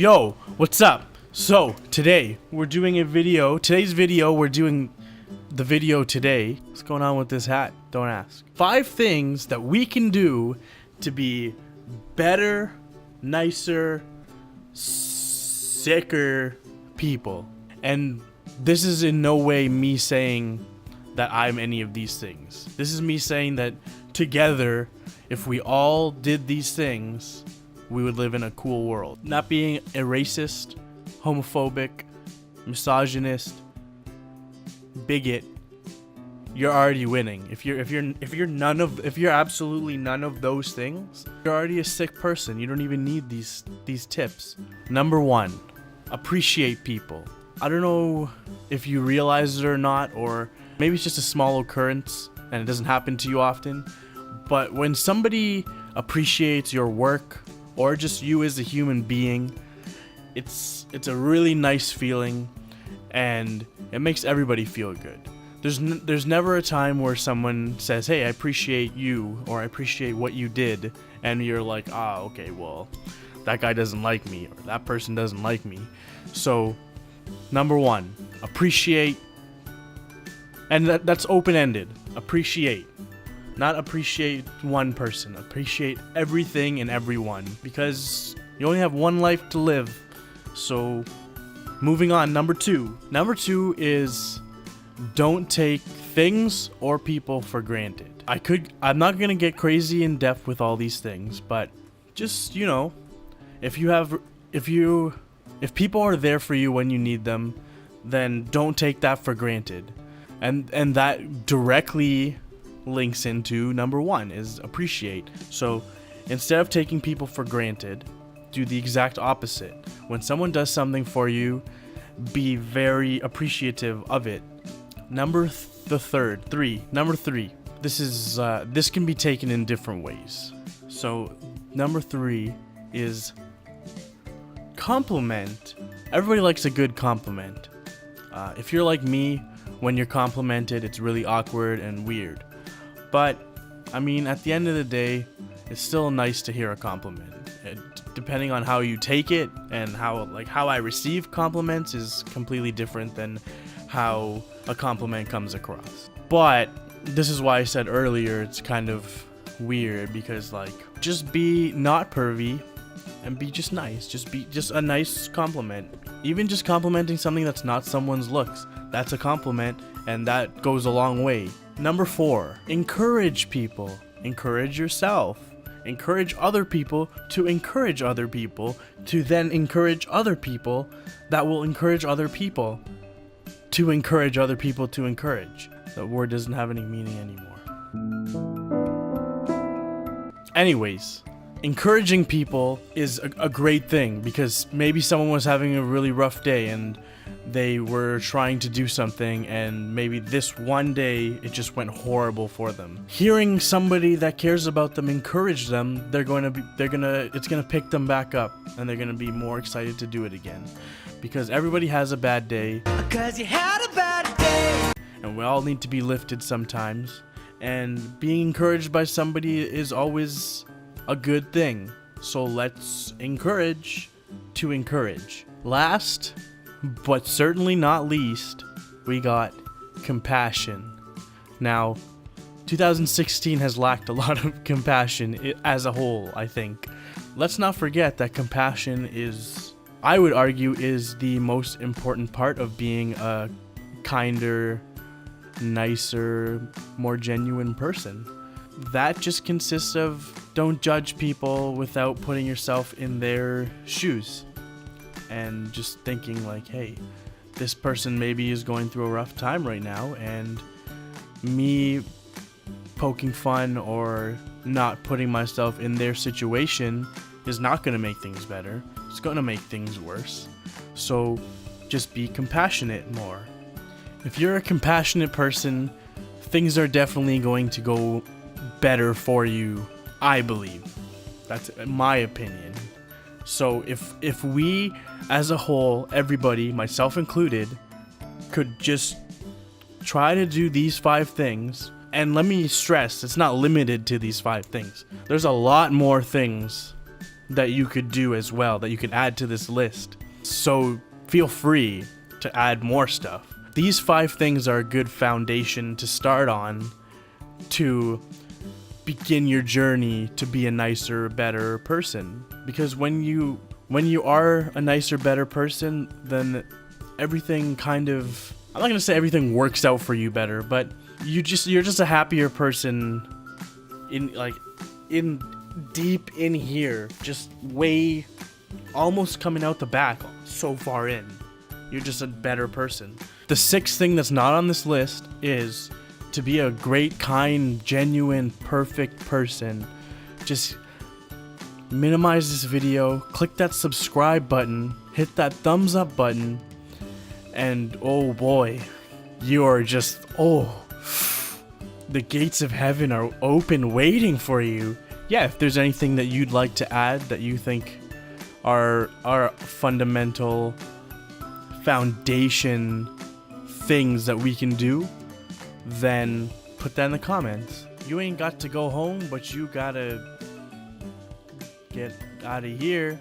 Yo, what's up? So, today we're doing a video. Today's video, we're doing the video today. What's going on with this hat? Don't ask. 5 things that we can do to be better, nicer, sicker people. And this is in no way me saying that I'm any of these things. This is me saying that together, if we all did these things, we would live in a cool world. Not being a racist, homophobic, misogynist, bigot, you're already winning. If you're absolutely none of those things, you're already a sick person. You don't even need these tips. Number 1, appreciate people. I don't know if you realize it or not, or maybe it's just a small occurrence and it doesn't happen to you often, but when somebody appreciates your work or just you as a human being, it's a really nice feeling, and it makes everybody feel good. There's never a time where someone says, hey, I appreciate you, or I appreciate what you did, and you're like, okay, well, that guy doesn't like me, or that person doesn't like me. So, number 1, appreciate, and that's open-ended. Appreciate. Not appreciate one person. Appreciate everything and everyone, because you only have one life to live. So, moving on. Number 2. Number 2 is don't take things or people for granted. I'm not gonna get crazy in depth with all these things, but just, if people are there for you when you need them, then don't take that for granted. And that directly links into number 1 is appreciate. So instead of taking people for granted, do the exact opposite. When someone does something for you, be very appreciative of it. Number 3. This can be taken in different ways. So number 3 is compliment. Everybody likes a good compliment. If you're like me, when you're complimented, it's really awkward and weird. But, I mean, at the end of the day, it's still nice to hear a compliment. Depending on how you take it and how I receive compliments is completely different than how a compliment comes across. But this is why I said earlier it's kind of weird, because just be not pervy and be just nice. Just be just a nice compliment. Even just complimenting something that's not someone's looks, that's a compliment, and that goes a long way. Number 4, encourage people. Encourage yourself. Encourage other people to encourage other people to then encourage other people that will encourage other people to encourage other people to encourage. That word doesn't have any meaning anymore. Anyways, encouraging people is a great thing, because maybe someone was having a really rough day and they were trying to do something, and maybe this one day it just went horrible for them. Hearing somebody that cares about them encourage them, it's gonna pick them back up, and they're gonna be more excited to do it again. Because everybody has a bad day. Because you had a bad day. And we all need to be lifted sometimes. And being encouraged by somebody is always a good thing. So let's encourage to encourage. Last, but certainly not least, we got compassion. Now, 2016 has lacked a lot of compassion as a whole, I think. Let's not forget that compassion is, I would argue, is the most important part of being a kinder, nicer, more genuine person. That just consists of don't judge people without putting yourself in their shoes. And just thinking hey, this person maybe is going through a rough time right now, and me poking fun or not putting myself in their situation is not going to make things better. It's going to make things worse. So just be compassionate more. If you're a compassionate person, things are definitely going to go better for you, I believe. That's my opinion. So if we, as a whole, everybody, myself included, could just try to do these 5 things, and let me stress, it's not limited to these 5 things. There's a lot more things that you could do as well, that you could add to this list. So feel free to add more stuff. These 5 things are a good foundation to start on to begin your journey to be a nicer, better person. Because when you are a nicer, better person, then everything kind of, I'm not gonna say everything works out for you better, but you're just a happier person in deep in here, just way almost coming out the back, so far in. You're just a better person. The 6th thing that's not on this list is to be a great, kind, genuine, perfect person. Just minimize this video, click that subscribe button, hit that thumbs up button, and oh boy, you are just, the gates of heaven are open waiting for you. Yeah, if there's anything that you'd like to add that you think are fundamental foundation things that we can do, then put that in the comments. You ain't got to go home, but you gotta get out of here.